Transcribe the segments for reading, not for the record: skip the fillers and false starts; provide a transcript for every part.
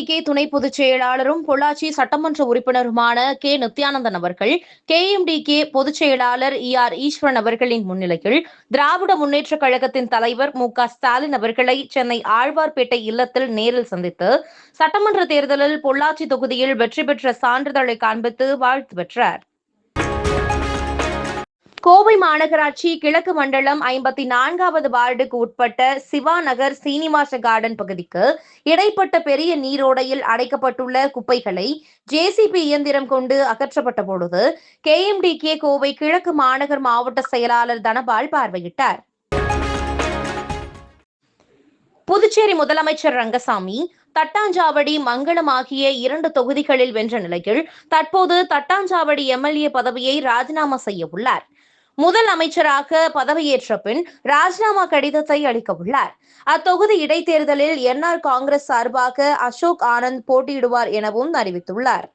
KMDK துணை பொதுச் செயலாளரும் பொள்ளாச்சி சட்டமன்ற உறுப்பினருமான கே. நித்யானந்தன் அவர்கள் KMDK பொதுச் செயலாளர் ER ஈஸ்வரன் அவர்களின் முன்னிலையில் திராவிட முன்னேற்றக் கழகத்தின் தலைவர் மு.க. ஸ்டாலின் அவர்களை சென்னை ஆழ்வார்பேட்டை இல்லத்தில் நேரில் சந்தித்து சட்டமன்ற தேர்தலில் பொள்ளாச்சி தொகுதியில் வெற்றி பெற்ற சான்றிதழை காண்பித்து வாழ்த்து பெற்றார். கோவை மாநகராட்சி கிழக்கு மண்டலம் 54வது வார்டுக்கு உட்பட்ட சிவா நகர் சீனிவாச கார்டன் பகுதிக்கு இடைப்பட்ட பெரிய நீரோடையில் அடைக்கப்பட்டுள்ள குப்பைகளை JCB இயந்திரம் கொண்டு அகற்றப்பட்ட பொழுது KMDK கோவை கிழக்கு மாநகர் மாவட்ட செயலாளர் தனபால் பார்வையிட்டார். புதுச்சேரி முதலமைச்சர் ரங்கசாமி தட்டாஞ்சாவடி மங்களம் ஆகிய 2 தொகுதிகளில் வென்ற நிலையில் தற்போது தட்டாஞ்சாவடி MLA பதவியை ராஜினாமா செய்ய உள்ளார். முதல் அமைச்சராக பதவியேற்ற பின் ராஜினாமா கடிதத்தை அளிக்க உள்ளார். அத்தொகுதி இடைத்தேர்தலில் NR காங்கிரஸ் சார்பாக அசோக் ஆனந்த் போட்டியிடுவார் எனவும் அறிவித்துள்ளார்.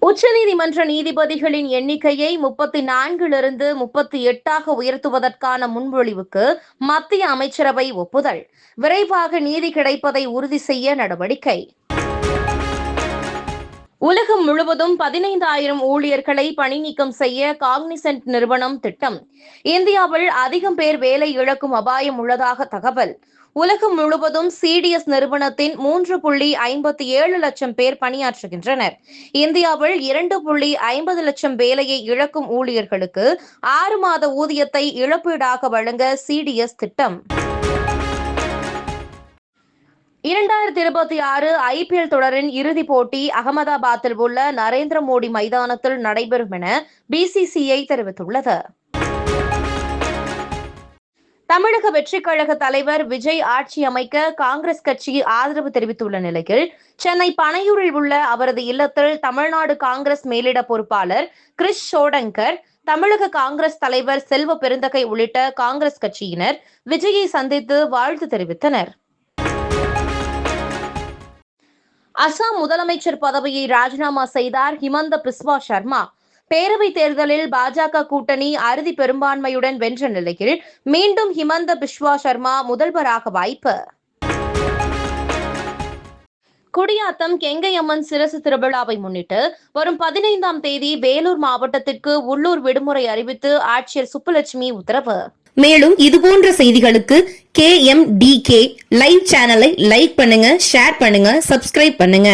உச்சநீதிமன்ற நீதிபதிகளின் எண்ணிக்கையை 34லிருந்து 38ஆக உயர்த்துவதற்கான முன்மொழிவுக்கு மத்திய அமைச்சரவை ஒப்புதல். விரைவாக நீதி கிடைப்பதை உறுதி செய்ய நடவடிக்கை. உலகம் முழுவதும் 15,000 ஊழியர்களை பணி நீக்கம் செய்ய காக்னிசன்ட் நிறுவனம் திட்டம். இந்தியாவில் அதிகம் பேர் வேலை இழக்கும் அபாயம் உள்ளதாக தகவல். உலகம் முழுவதும் CDS நிறுவனத்தின் 3.57 லட்சம் பேர் பணியாற்றுகின்றனர். இந்தியாவில் 2.50 லட்சம் வேலையை இழக்கும் ஊழியர்களுக்கு 6 மாத ஊதியத்தை இழப்பீடாக வழங்க CDS திட்டம். 2026 IPL தொடரின் இறுதிப் போட்டி அகமதாபாத்தில் உள்ள நரேந்திர மோடி மைதானத்தில் நடைபெறும் என BCCI தெரிவித்துள்ளது. தமிழக வெற்றிக் கழக தலைவர் விஜய் ஆட்சி அமைக்க காங்கிரஸ் கட்சி ஆதரவு தெரிவித்துள்ள நிலையில் சென்னை பனையூரில் உள்ள அவரது இல்லத்தில் தமிழ்நாடு காங்கிரஸ் மேலிட பொறுப்பாளர் கிரிஷ் சோடங்கர், தமிழக காங்கிரஸ் தலைவர் செல்வ பெருந்தகை உள்ளிட்ட காங்கிரஸ் கட்சியினர் விஜயை சந்தித்து வாழ்த்து தெரிவித்தனர். அசாம் முதலமைச்சர் பதவியை ராஜினாமா செய்தார் ஹிமந்த பிஸ்வா சர்மா. பேரவைத் தேர்தலில் பாஜக கூட்டணி அறுதி பெரும்பான்மையுடன் வென்ற நிலையில் மீண்டும் ஹிமந்த பிஸ்வா சர்மா முதல்வராக வாய்ப்பு. குடியாத்தம் கெங்கையம்மன் சிரசு திருவிழாவை முன்னிட்டு வரும் 15ஆம் தேதி வேலூர் மாவட்டத்திற்கு உள்ளூர் விடுமுறை அறிவித்து ஆட்சியர் சுப்புலட்சுமி உத்தரவு. மேலும் இதுபோன்ற செய்திகளுக்கு KMDK லைவ் சேனலை லைக் பண்ணுங்க, ஷேர் பண்ணுங்க, சப்ஸ்கிரைப் பண்ணுங்க.